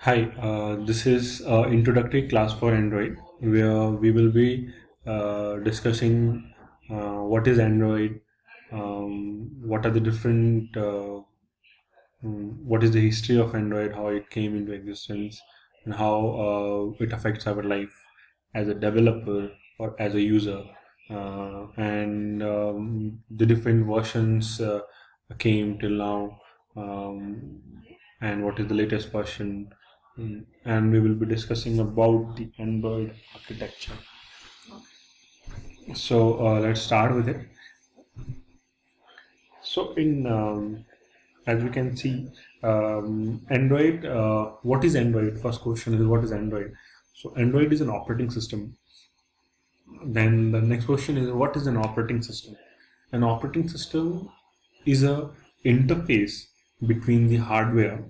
Hi, this is introductory class for Android, where we will be discussing what is Android, what are the different, what is the history of Android, how it came into existence, and how it affects our life as a developer or as a user, and the different versions came till now, and what is the latest version. And we will be discussing about the Android architecture. So let's start with it. So in as we can see, Android. What is Android? First question is what is Android? So Android is an operating system. Then the next question is what is an operating system? An operating system is a interface between the hardware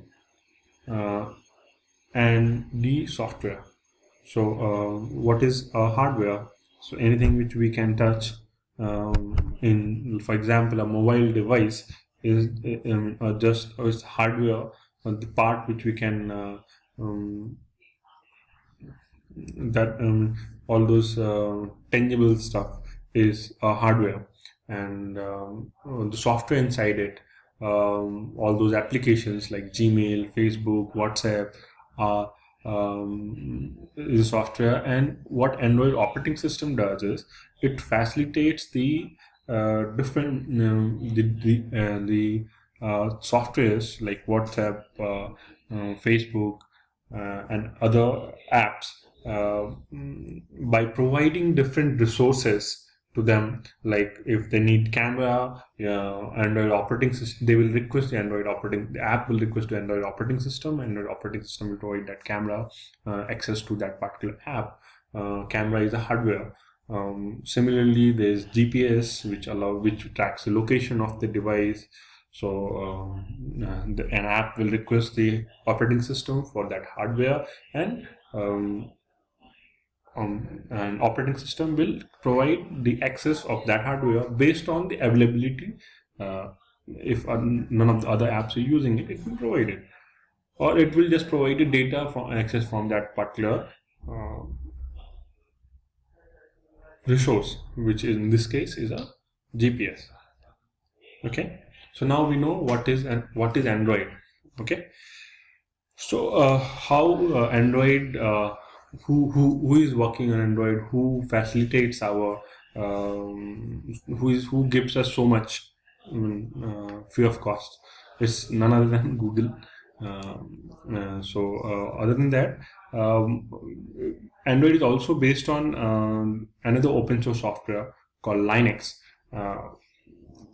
uh, and the software. So what is hardware? So anything which we can touch, in, for example, a mobile device is just is hardware, the part which we can um, that all those tangible stuff is hardware, and the software inside it, all those applications like Gmail, Facebook, WhatsApp, are is software. And what Android operating system does is it facilitates the different softwares like WhatsApp, Facebook, and other apps, by providing different resources to them. Like if they need camera, Android operating system, they will request the app will request the Android operating system. Android operating system will provide that camera access to that particular app. Camera is a hardware. Similarly, there's GPS, which tracks the location of the device. So an app will request the operating system for that hardware, and an operating system will provide the access of that hardware based on the availability. If none of the other apps are using it, it will provide it, or it will just provide the data from access from that particular uh, resource, which in this case is a GPS. Okay, so now we know what is Android. Okay, so how Android, who is working on Android, who facilitates our, who gives us so much free of cost? It's none other than Google. Other than that, um, Android is also based on another open source software called Linux, uh,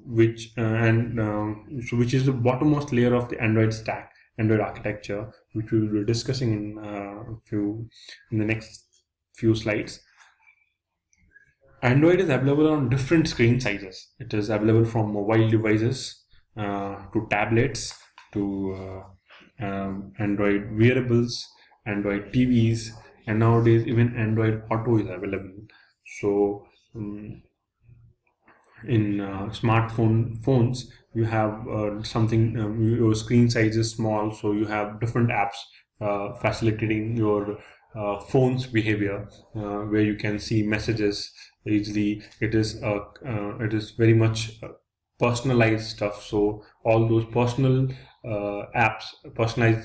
which is the bottommost layer of the Android stack, Android architecture, which we will be discussing in the next few slides. Android is available on different screen sizes. It is available from mobile devices to tablets to Android wearables, Android TVs, and nowadays even Android Auto is available. So in smartphone phones, you have something, your screen size is small, so you have different apps facilitating your phone's behavior, where you can see messages easily. It is very much personalized stuff. So all those personalized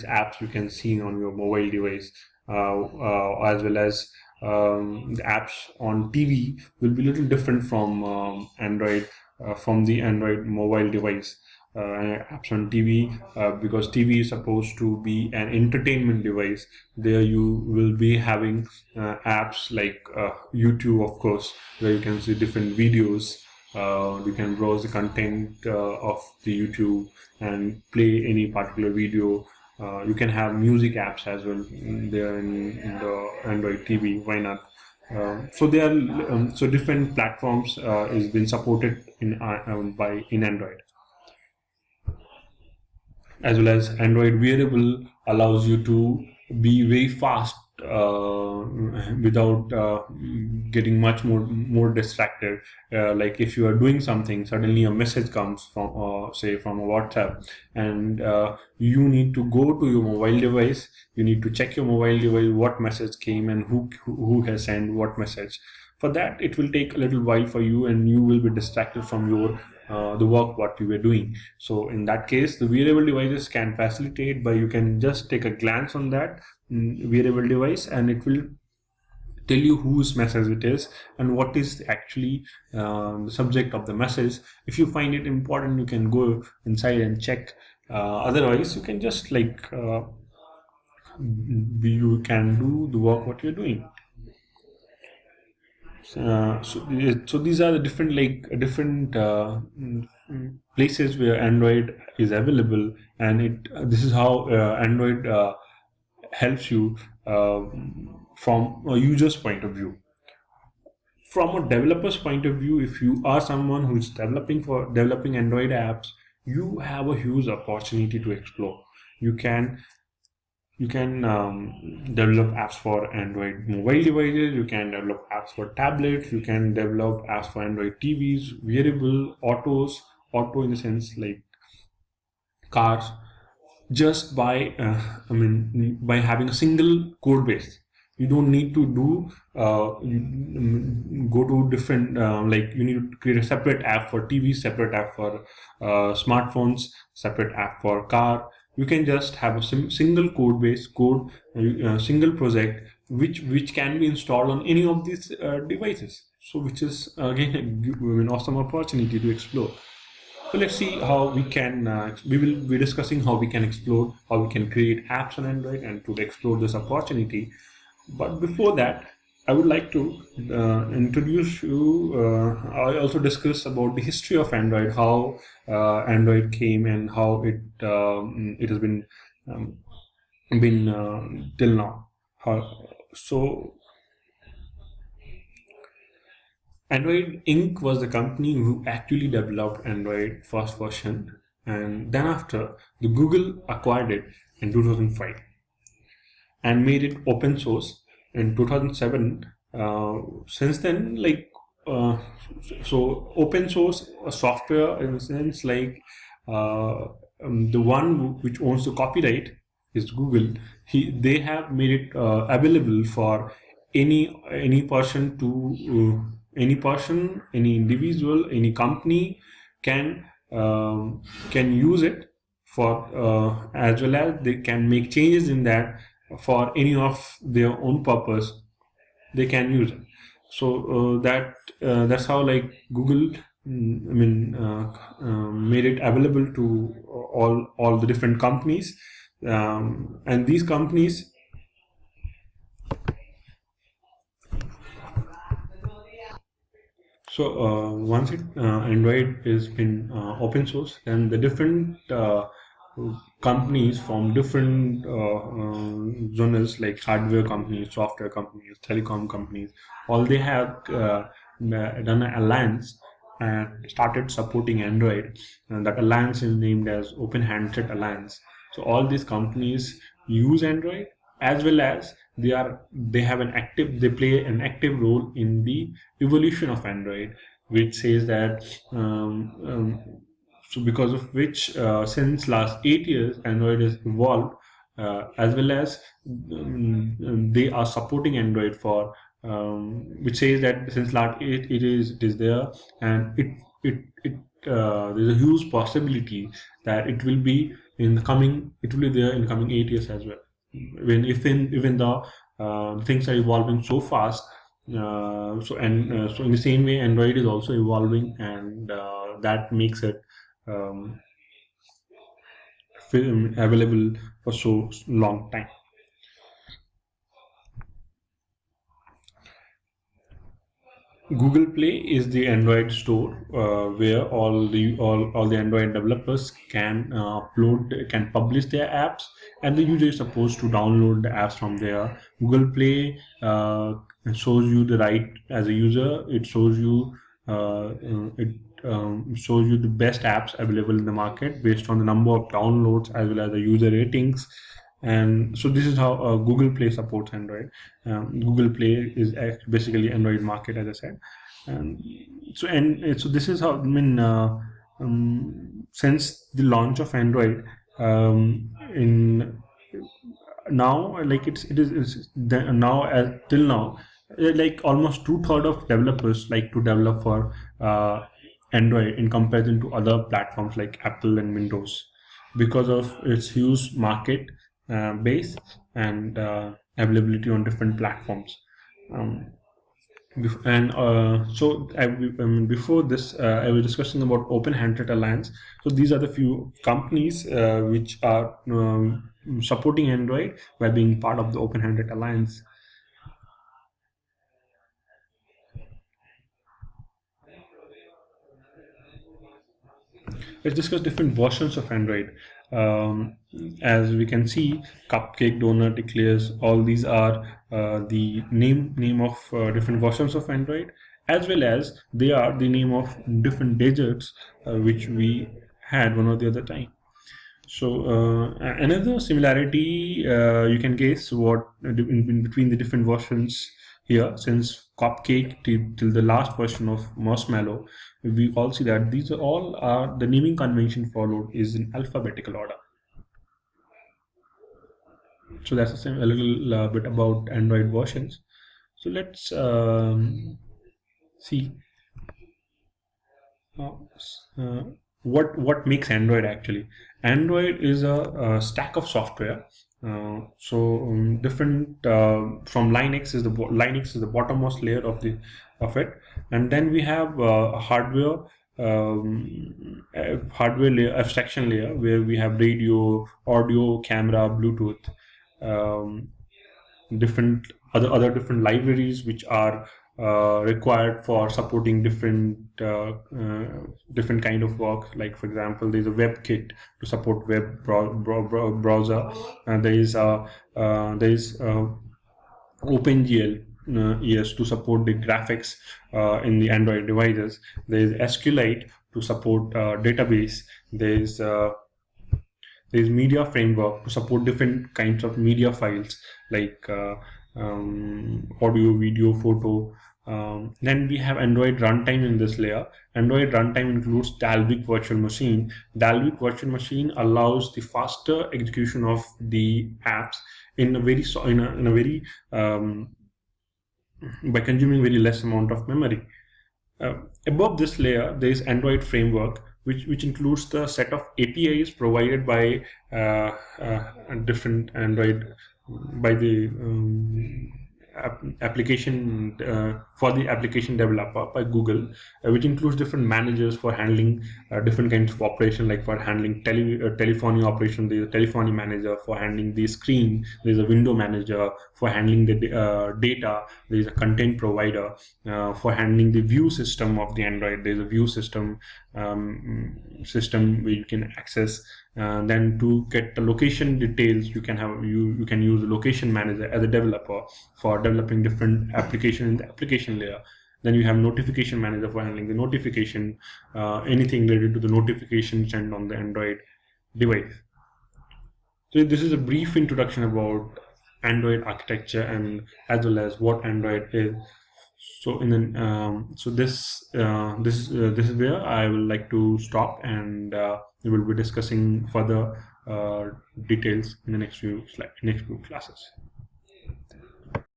apps you can see on your mobile device, as well as the apps on TV will be a little different from Android, from the Android mobile device. Apps on TV, because TV is supposed to be an entertainment device. There you will be having apps like YouTube, of course, where you can see different videos. You can browse the content of the YouTube and play any particular video. You can have music apps as well there in the Android TV. Why not? So there are so different platforms is been supported in Android, as well as Android wearable allows you to be very fast uh, without getting much more distracted. Like if you are doing something, suddenly a message comes from say from a WhatsApp, and you need to go to your mobile device. You need to check your mobile device what message came and who has sent what message. For that, it will take a little while for you, and you will be distracted from your the work what you were doing. So in that case, the wearable devices can facilitate by you can just take a glance on that wearable device, and it will tell you whose message it is and what is actually the subject of the message. If you find it important, you can go inside and check. Otherwise, you can just you can do the work what you're doing. So these are the different different places where Android is available, and this is how Android helps you from a user's point of view. From a developer's point of view, if you are someone who is developing Android apps, you have a huge opportunity to explore. You can develop apps for Android mobile devices. You can develop apps for tablets. You can develop apps for Android TVs, wearable, auto in the sense like cars, just by by having a single code base. You don't need to do go to different you need to create a separate app for TV, separate app for smartphones, separate app for car. You can just have a single code base single project which can be installed on any of these devices. So which is again an awesome opportunity to explore. So let's see how we can. We will be discussing how we can explore, how we can create apps on Android, and to explore this opportunity. But before that, I would like to introduce you. I also discuss about the history of Android, how Android came, and how it has been till now. So Android Inc. was the company who actually developed Android first version, and then after the Google acquired it in 2005 and made it open source in 2007. Since then, so open source software in a sense the one which owns the copyright is Google. They have made it available for any person any individual, any company can can use it for as well as they can make changes in that for any of their own purpose. They can use it. So that's how Google made it available to all the different companies, and these companies. So once Android is been open source, then the different companies from different genres like hardware companies, software companies, telecom companies, all they have done an alliance and started supporting Android. And that alliance is named as Open Handset Alliance. So all these companies use Android, as well as they play an active role in the evolution of Android, which says that so because of which since last 8 years Android has evolved, as well as they are supporting Android for which says that since last it is there, and there's a huge possibility that it will be there in the coming 8 years as well. Even the things are evolving so fast, so in the same way Android is also evolving, and that makes it um, available for so long time. Google Play is the Android store where all the Android developers can publish their apps, and the user is supposed to download the apps from there. Google Play shows you the right as a user. It shows you shows you the best apps available in the market based on the number of downloads as well as the user ratings. And so this is how Google Play supports Android. Google Play is basically Android market, as I said. And so this is how, I mean, since the launch of Android, in now, like now, as till now, like almost two-thirds of developers like to develop for Android in comparison to other platforms like Apple and Windows, because of its huge market base and availability on different platforms. um, and so before this, I was discussing about Open Handset Alliance. So these are the few companies which are supporting Android by being part of the Open Handset Alliance. Let's discuss different versions of Android. Um, as we can see, Cupcake, Donut, Eclairs, all these are the name of different versions of Android, as well as they are the name of different desserts which we had one or the other time. So another similarity you can guess what in between the different versions here, since Cupcake till the last version of Marshmallow, we all see that these are all are the naming convention followed is in alphabetical order. So that's a little bit about Android versions. So let's see uh, uh, what makes Android actually. Android is a stack of software. Different from Linux is the bottommost layer of it, and then we have hardware layer, abstraction layer, where we have radio, audio, camera, Bluetooth, um, different other different libraries which are required for supporting different kind of work. Like for example, there's a WebKit to support browser, and there is OpenGL ES to support the graphics in the Android devices. There is SQLite to support database. There is media framework to support different kinds of media files like audio, video, photo. Then we have Android runtime in this layer. Android runtime includes Dalvik Virtual Machine. Dalvik Virtual Machine allows the faster execution of the apps in a very by consuming very less amount of memory. Uh, Above this layer, there is Android framework, which includes the set of APIs provided by different Android by the application for the application developer by Google, which includes different managers for handling different kinds of operation, like for handling telephony operation. There's a telephony manager for handling the screen. There's a window manager for handling the data. There's a content provider for handling the view system of the Android. There's a view system where you can access. Then to get the location details, you can use the location manager as a developer for developing different application in the application layer. Then you have notification manager for handling the notification, anything related to the notification sent on the Android device. So this is a brief introduction about Android architecture and as well as what Android is. So this is where I will like to stop, and we will be discussing further details in the next few classes.